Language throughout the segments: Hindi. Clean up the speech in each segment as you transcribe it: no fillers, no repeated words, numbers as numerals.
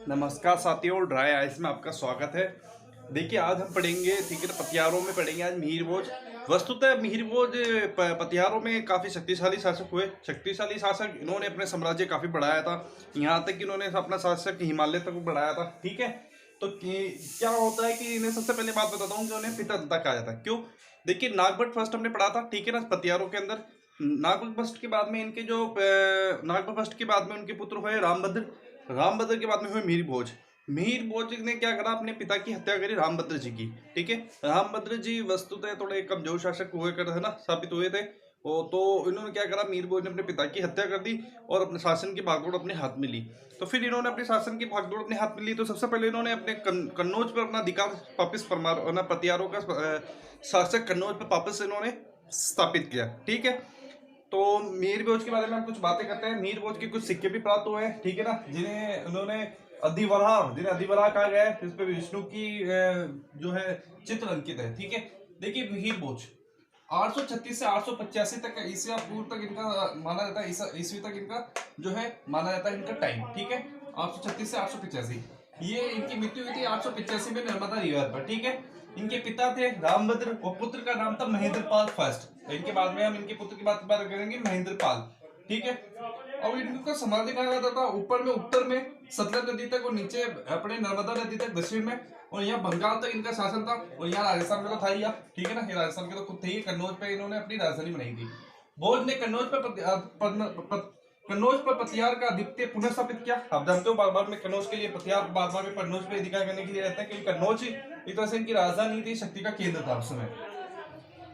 नमस्कार साथियों, ड्राई आइस में आपका स्वागत है। देखिए आज हम पढ़ेंगे, ठीक है, पतियारों में पढ़ेंगे आज मिहिर भोज। वस्तुतः मिहिर भोज पतियारों में काफी शक्तिशाली शासक हुए। शक्तिशाली शासक, इन्होंने अपने साम्राज्य काफी बढ़ाया था। यहाँ तक कि इन्होंने अपना शासक हिमालय तक बढ़ाया था। ठीक है, तो क्या होता है कि इन्हें सबसे पहले बात बताता हूँ कि उन्हें पिता दत्ता कहा जाता है। क्यों? देखिए नागभट्ट फर्स्ट हमने पढ़ा था, ठीक है ना, पतियारों के अंदर। नागभट्ट फर्स्ट के बाद में इनके जो नागभट्ट फर्स्ट के बाद में उनके पुत्र हुए रामभद्र। रामभद्र के बाद में हुए मिहिर भोज। मिहिर भोज ने क्या करा, अपने पिता की हत्या करी रामभद्र जी की। ठीक है, रामभद्र जी वस्तुतः थोड़े कमजोर शासक हुए करते थे ना, साबित हुए थे वो। तो इन्होंने क्या करा, मिहिर भोज ने अपने पिता की हत्या कर दी और अपने शासन की भागदौड़ अपने हाथ में ली। तो फिर इन्होंने अपने शासन की भागदौड़ अपने हाथ में ली, तो सबसे पहले इन्होंने अपने कन्नौज पर अपना अधिकार वापिस परमार पतियारों का शासक कन्नौज पर वापस इन्होंने स्थापित किया। ठीक है, तो मिहिर भोज के बारे में हम कुछ बातें करते हैं। मिहिर भोज के कुछ सिक्के भी प्राप्त हुए हैं, ठीक है ना, जिन्हें उन्होंने जिन्हें अधिवराह कहा गया है। इस पे विष्णु की जो है चित्र अंकित है। ठीक है, देखिए मिहिर भोज 836 से 885 तक ईसा पूर्व तक इनका माना जाता है, ईस्वी तक इनका जो है माना जाता है इनका टाइम। ठीक है, 836 से 885 ये इनकी मृत्यु हुई थी 885 में नर्मदा रिवर पर। ठीक है, इनके पिता थे रामभद्र और पुत्र का नाम था महेंद्रपाल फर्स्ट। इनके बाद में हम इनके पुत्र की बात करेंगे, महेंद्रपाल। ठीक है, और इनका साम्राज्य कहा जाता था ऊपर में उत्तर में सतलज नदी तक और नीचे अपने नर्मदा नदी तक दक्षिण में, और यहाँ बंगाल तक इनका शासन था। और यहाँ राजस्थान में तो था ही, ठीक है ना, ये राजस्थान के तो खुद थे ही। कन्नौज पे इन्होंने अपनी राजधानी बनाई थी। भोज ने कन्नौज पर पतियार का आधिपत्य पुनः स्थापित किया। आप जानते हो बार बार में कन्नौज के लिए पतियार बार बार में कन्नौज पे अधिकार करने के लिए रहता है, क्योंकि कन्नौज एक तरह से इनकी राजधानी थी, शक्ति का केंद्र था उस समय।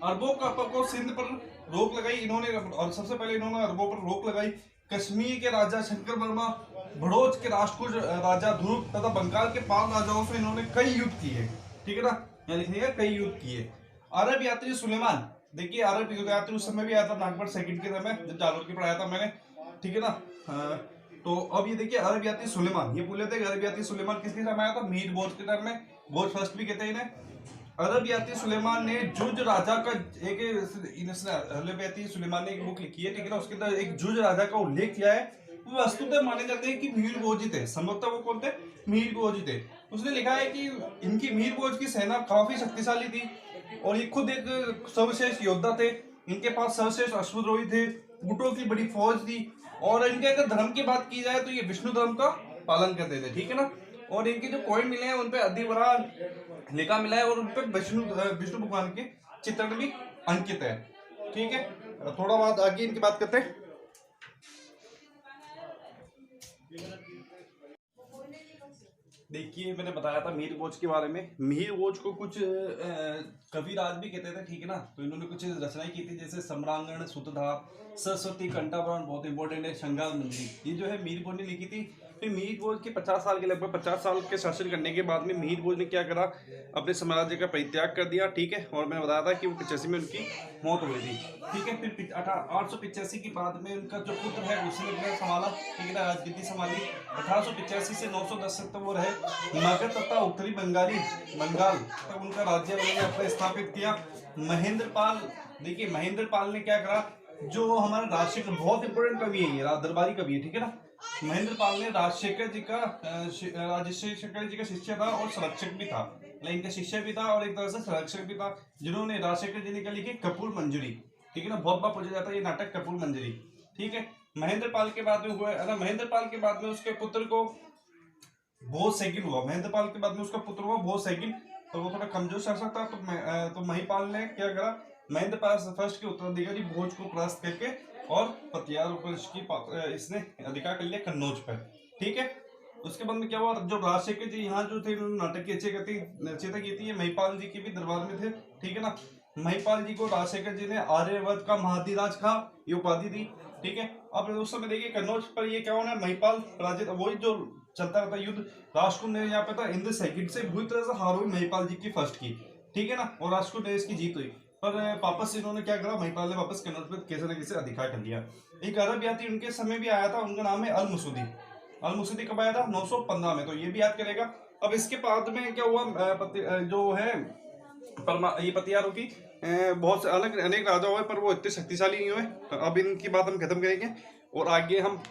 अरबों को सिंध पर रोक लगाई इन्होंने, और सबसे पहले इन्होंने अरबों पर रोक लगाई। कश्मीर के राजा शंकर वर्मा, भड़ोच के राष्ट्रकूट राजा ध्रुव तथा बंगाल के पाल राजाओं से इन्होंने कई युद्ध किए। ठीक है ना, यहाँ लिखिएगा कई युद्ध किए। अरब यात्री सुलेमान, देखिए अरब यात्री उस समय भी आया था, नागपुर सेकंड के समय जब जालोर की पढ़ाया था मैंने। ठीक है ना, तो अब ये देखिए अरब यात्री सुलेमान, ये बोले थे अरब यात्री सुलेमान किसके समय आया था, मिहिर भोज के टाइम में। भोज फर्स्ट भी कहते हैं इन्हें। अरब यात्री सुलेमान ने जुज राजा का एक अरब यात्री सुलेमान ने एक बुक लिखी है, ठीक है ना, उसके अंदर एक जुज राजा का उल्लेख किया है। वो वस्तुतः माने जाते हैं कि मिहिर भोज ही थे, संभवतः वो कौन थे, मिहिर भोज ही थे। उसने लिखा है कि इनकी मिहिर भोज की सेना काफी शक्तिशाली थी और ये खुद एक सर्वश्रेष्ठ योद्धा थे। इनके पास सर्वश्रेष्ठ अश्वरोही थे, ऊंटों की बड़ी फौज थी, और इनके अगर धर्म की बात की जाए तो ये विष्णु धर्म का पालन करते थे। ठीक है ना, और इनके जो कॉइन मिले हैं उनपे अधिवराह लिखा मिला है और उनपे विष्णु विष्णु भगवान के चित्रण भी अंकित है। ठीक है, थोड़ा बहुत आगे इनकी बात करते हैं। देखिए मैंने बताया था मिहिर भोज के बारे में। मिहिर भोज को कुछ कविराज भी कहते थे, ठीक है ना, तो इन्होंने कुछ रचनाएं की थी, जैसे सम्रांगण, सुतधार, सरस्वती, कंठाभरण, बहुत इंपॉर्टेंट है, श्रृंगार मंजरी, ये जो है मिहिर भोज ने लिखी थी। फिर मिहिर भोज के 50 साल के लगभग 50 साल के शासन करने के बाद में मिहिर भोज ने क्या करा, अपने साम्राज्य का परित्याग कर दिया। ठीक है, और मैंने बताया था कि वो 85 में उनकी मौत हुई थी। ठीक है, फिर 885 के बाद में उनका जो पुत्र है उसने अपना संभाला, ठीक है ना, राजगद्दी संभाली। 1885 से 910 तक वो रहे। मगध तथा उत्तरी बंगाल तक उनका राज्य उन्होंने अपना स्थापित किया। महेंद्रपाल, देखिए महेंद्रपाल ने क्या करा, जो हमारा राजशेखर, बहुत इंपोर्टेंट कवि है ये, दरबारी कवि है, ठीक है ना। महेंद्रपाल ने राजशेखर जी का शिष्य था और संरक्षक भी था, मतलब इनका शिष्य भी था और एक तरह से संरक्षक भी था, जिन्होंने राजशेखर जी ने क्या लिखी, कपूर मंजरी। ठीक है ना, बहुत बार पूछा जाता है ये नाटक कपूर मंजरी। ठीक है, महेंद्रपाल के बाद में हुआ, महेंद्रपाल के बाद में उसके पुत्र को भोज सेकंड हुआ। महेंद्रपाल के बाद में उसका पुत्र हुआ भोज सेकंड, तो वो थोड़ा कमजोर शासक था। तो महिपाल ने क्या करा, महेंद्रपाल फर्स्ट के उत्तराधिकारी भोज को परास्त करके और पतियार की इसने अधिकार कर लिया कन्नौज पर। ठीक है, उसके बाद में क्या हुआ, जो राजशेखर जी यहाँ जो थे नाटक की रचयिता की थी, ये महिपाल जी के भी दरबार में थे। ठीक है ना, महिपाल जी को राजशेखर जी ने आर्यवर्त का महाधिराज का ये उपाधि दी। ठीक है, अब उस समय देखिए कन्नौज पर ये क्या होना है, महिपाल पराजित, वही जो चलता रहता युद्ध, राष्ट्रकूट ने यहाँ पे था इंद्र सेकंड से बुरी तरह से हार हुई महिपाल जी की फर्स्ट की। ठीक है ना, और राष्ट्रकूट ने इसकी जीत हुई, पर वापस इन्होंने क्या करा, महिपाल ने वापस कन्नौज पर कैसे न कैसे अधिकार कर लिया। एक अरब यात्री उनके समय भी आया था, उनका नाम है अल मसूदी। अल मसूदी कब आया था, 915 में, तो ये भी याद करेगा। अब इसके बाद में क्या हुआ, जो है ये पतियारों की बहुत से अलग अनेक राजा हुए, पर वो इतने शक्तिशाली नहीं हुए। अब इनकी बात हम खत्म करेंगे और आगे हम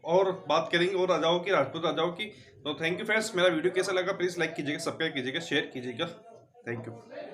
और बात करेंगे और राजाओं की, राजपूत राजाओं की। तो थैंक यू फ्रेंड्स, मेरा वीडियो कैसा लगा प्लीज़ लाइक कीजिएगा, सब्सक्राइब कीजिएगा, शेयर कीजिएगा। Thank you.